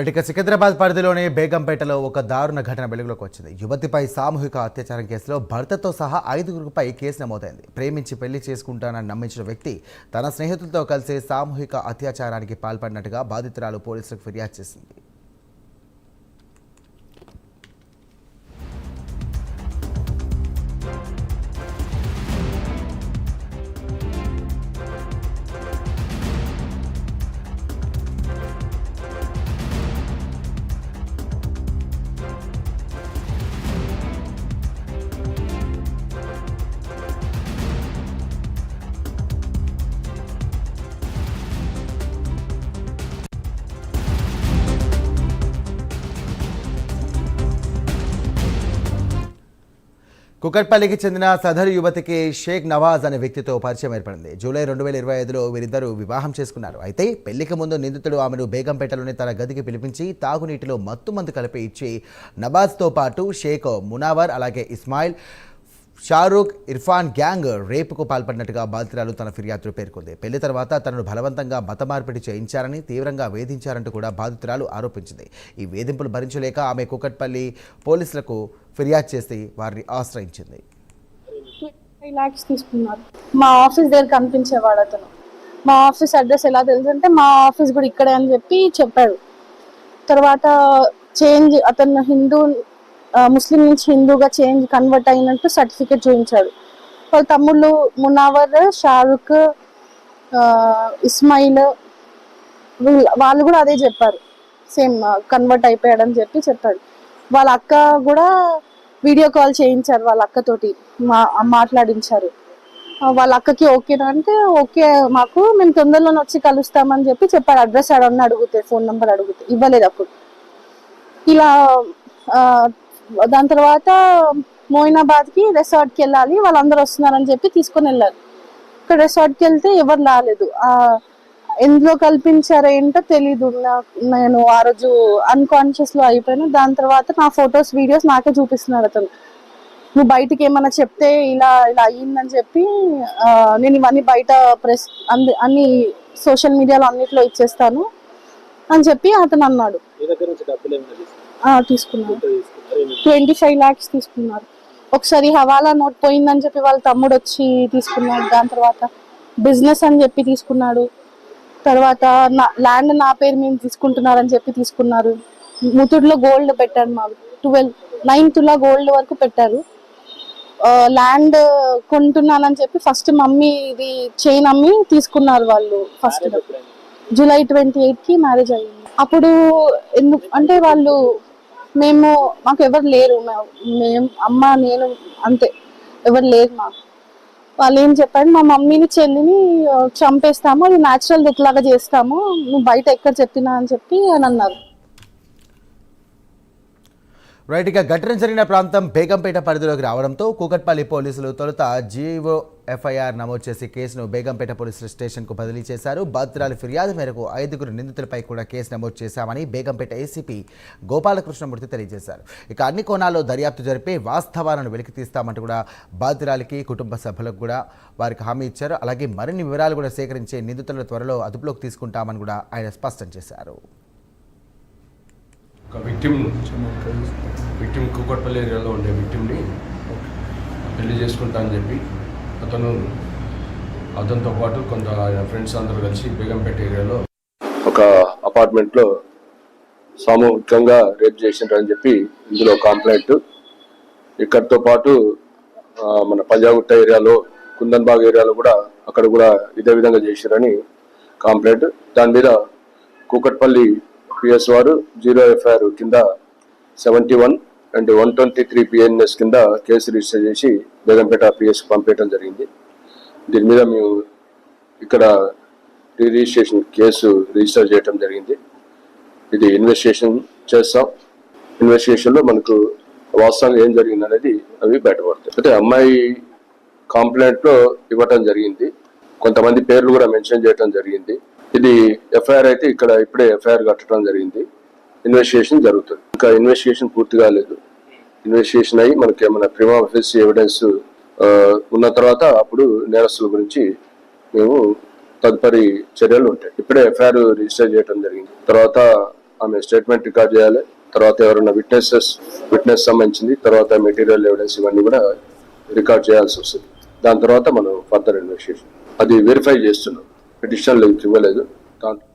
ఇక సికింద్రాబాద్ పరిధిలోని బేగంపేటలో ఒక దారుణ ఘటన వెలుగులోకి వచ్చింది. యువతిపై సామూహిక అత్యాచారం కేసులో భర్తతో సహా 5గురిపై కేసు నమోదైంది. ప్రేమించి పెళ్లి చేసుకుంటానని నమ్మించిన వ్యక్తి తన స్నేహితులతో కలిసి సామూహిక అత్యాచారానికి పాల్పడినట్టుగా బాధితురాలు పోలీసులకు ఫిర్యాదు చేసింది. కుకట్పల్లికి చెందిన సదరు యువతికి షేక్ నవాజ్ అనే వ్యక్తితో పరిచయం ఏర్పడింది. జూలై 2025లో వీరిద్దరూ వివాహం చేసుకున్నారు. అయితే పెళ్లికి ముందు నిందితుడు ఆమెను బేగంపేటలోని తన గదికి పిలిపించి తాగునీటిలో మత్తుమందు కలిపి ఇచ్చి నవాజ్తో పాటు షేక్ మునావర్ అలాగే ఇస్మాయిల్ షారూక్ ఇర్ఫాన్ గ్యాంగ్ రేపుకు పాల్పడినట్టుగా బాధితురాలు తన ఫిర్యాదులో పేర్కొంది. పెళ్లి తర్వాత తనను బలవంతంగా మత మార్పిడి చేయించారని, తీవ్రంగా వేధించారంటూ కూడా బాధితురాలు ఆరోపించింది. ఈ వేధింపులు భరించలేక ఆమె కుకట్పల్లి పోలీసులకు ఫిర్యాదు చేసి వారిని ఆశ్రయించింది. 5 lakhs తీసుకున్నారు. మా ఆఫీస్ దగ్గర కనిపించేవాడు అతను. మా ఆఫీస్ అడ్రస్ ఎలా తెలుసంటే మా ఆఫీస్ కూడా ఇక్కడే అని చెప్పి చెప్పాడు. తర్వాత చేంజ్ అతను ముస్లిం నుంచి హిందూగా కన్వర్ట్ అయినట్టు సర్టిఫికేట్ చూపించాడు. వాళ్ళ తమ్ముళ్ళు మునావర్, షారుఖ్, ఇస్మాయిల్ వాళ్ళు కూడా అదే చెప్పారు, సేమ్ కన్వర్ట్ అయిపోయాడని చెప్పాడు. వాళ్ళ అక్క కూడా వీడియో కాల్ చేయించారు, వాళ్ళ అక్కతోటి మాట్లాడించారు. వాళ్ళ అక్కకి ఓకేనా అంటే ఓకే మాకు, మేము తొందరలోనే వచ్చి కలుస్తామని చెప్పాడు. అడ్రస్ అడిగితే, ఫోన్ నెంబర్ అడిగితే ఇవ్వలేదు అప్పుడు. ఇలా దాని తర్వాత మోయినాబాద్కి రిసార్ట్కి వెళ్ళాలి, వాళ్ళందరూ వస్తున్నారని చెప్పి తీసుకొని వెళ్ళారు. ఇక్కడ రిసార్ట్కి వెళ్తే ఎవరు రాలేదు. ఎందులో కల్పించారో ఏంటో తెలీదు. నేను ఆ రోజు అన్కాన్షియస్ లో అయిపోయాను. దాని తర్వాత నా ఫొటోస్ వీడియోస్ నాకే చూపిస్తున్నాడు అతను. నువ్వు బయటికి ఏమన్నా చెప్తే ఇలా ఇలా అయ్యిందని చెప్పి నేను ఇవన్నీ బయట ప్రెస్ అన్ని సోషల్ మీడియాలో అన్నిట్లో ఇచ్చేస్తాను అని చెప్పి అతను అన్నాడు. తీసుకున్నాను. 25 lakhs తీసుకున్నారు. ఒకసారి హవాలా నోట్ పోయిందని చెప్పి వాళ్ళ తమ్ముడు వచ్చి తీసుకున్నాడు. దాని తర్వాత బిజినెస్ అని చెప్పి తీసుకున్నాడు. తర్వాత ల్యాండ్ నా పేరు మేము తీసుకుంటున్నారని చెప్పి తీసుకున్నారు. ముతుడులో గోల్డ్ పెట్టారు, మాకు 9 తులా గోల్డ్ వరకు పెట్టారు. ల్యాండ్ కొంటున్నానని చెప్పి ఫస్ట్ మమ్మీ ఇది చైన్ అమ్మి తీసుకున్నారు వాళ్ళు. ఫస్ట్ జూలై 28కి మ్యారేజ్ అయ్యింది. అప్పుడు ఎందుకు అంటే వాళ్ళు మాకు ఎవరు లేరు, మేము అమ్మ నేను అంతే, ఎవరు లేరు మాకు. వాళ్ళు ఏం చెప్పారు, మా మమ్మీని చెల్లిని చంపేస్తాము, అది న్యాచురల్ డెత్ లాగా చేస్తాము, నువ్వు బయట ఎక్కడ చెప్పినా అని చెప్పి అని అన్నారు. ఇక ఘటన జరిగిన ప్రాంతం బేగంపేట పరిధిలోకి రావడంతో కూకట్పల్లి పోలీసులు తొలుత జీవో ఎఫ్ఐఆర్ నమోదు చేసి కేసును బేగంపేట పోలీస్ స్టేషన్కు బదిలీ చేశారు. బాధితురాలి ఫిర్యాదు మేరకు 5గురు నిందితులపై కూడా కేసు నమోదు చేశామని బేగంపేట ఏసీపీ గోపాలకృష్ణమూర్తి తెలియజేశారు. ఇక అన్ని కోణాల్లో దర్యాప్తు జరిపి వాస్తవాలను వెలికి తీస్తామంటూ కూడా బాధితురాలికి, కుటుంబ సభ్యులకు కూడా వారికి హామీ ఇచ్చారు. అలాగే మరిన్ని వివరాలు కూడా సేకరించే నిందితులను త్వరలో అదుపులోకి తీసుకుంటామని కూడా ఆయన స్పష్టం చేశారు. విక్టిమ్ కూకట్పల్లి ఏరియాలో ఉండే విక్టిమ్ని పెళ్లి చేసుకుంటా అని చెప్పి అతనితో పాటు కొంత ఫ్రెండ్స్ అందరూ కలిసి బేగంపేట ఏరియాలో ఒక అపార్ట్మెంట్లో సామూహికంగా రేప్ చేసిండ్రని చెప్పి ఇందులో కంప్లైంట్. ఇక్కడితో పాటు మన పంజాగుట్ట ఏరియాలో, కుందన్బాగ్ ఏరియాలో కూడా అక్కడ కూడా ఇదే విధంగా చేశారని కంప్లైంట్. దాని మీద కూకట్పల్లి పిఎస్ వారు 0 ఎఫ్ఐఆర్ కింద 71 and 123 PNS కింద కేసు రిజిస్టర్ చేసి బేగంపేట పిఎస్కి పంపించడం జరిగింది. దీని మీద మేము ఇక్కడ రిజిస్ట్రేషన్ కేసు రిజిస్టర్ చేయడం జరిగింది. ఇది ఇన్వెస్టిగేషన్ చేస్తాం. ఇన్వెస్టిగేషన్లో మనకు వాస్తవంగా ఏం జరిగింది అనేది అవి బయటపడతాయి. అయితే అమ్మాయి కంప్లైంట్లో ఇవ్వటం జరిగింది, కొంతమంది పేర్లు కూడా మెన్షన్ చేయడం జరిగింది. ఇది ఎఫ్ఐఆర్ అయితే ఇక్కడ ఇప్పుడే ఎఫ్ఐఆర్ కట్టడం జరిగింది. ఇన్వెస్టిగేషన్ జరుగుతుంది. ఇంకా ఇన్వెస్టిగేషన్ పూర్తి కాలేదు. ఇన్వెస్టిగేషన్ అయ్యి మనకి ఏమైనా ప్రిమా ఫేసి ఎవిడెన్స్ ఉన్న తర్వాత అప్పుడు నేరస్తుల గురించి మేము తదుపరి చర్యలు ఉంటాయి. ఇప్పుడే ఎఫ్ఐఆర్ రిజిస్టర్ చేయడం జరిగింది. తర్వాత ఆమె స్టేట్మెంట్ రికార్డ్ చేయాలి. తర్వాత ఎవరైనా విట్నెస్ సంబంధించింది, తర్వాత మెటీరియల్ ఎవిడెన్స్ ఇవన్నీ కూడా రికార్డ్ చేయాల్సి వస్తుంది. దాని తర్వాత మనం ఫర్దర్ ఇన్వెస్టిగేషన్ అది వెరిఫై చేస్తున్నాం. పిటిషన్ ఇవ్వలేదు దాంట్లో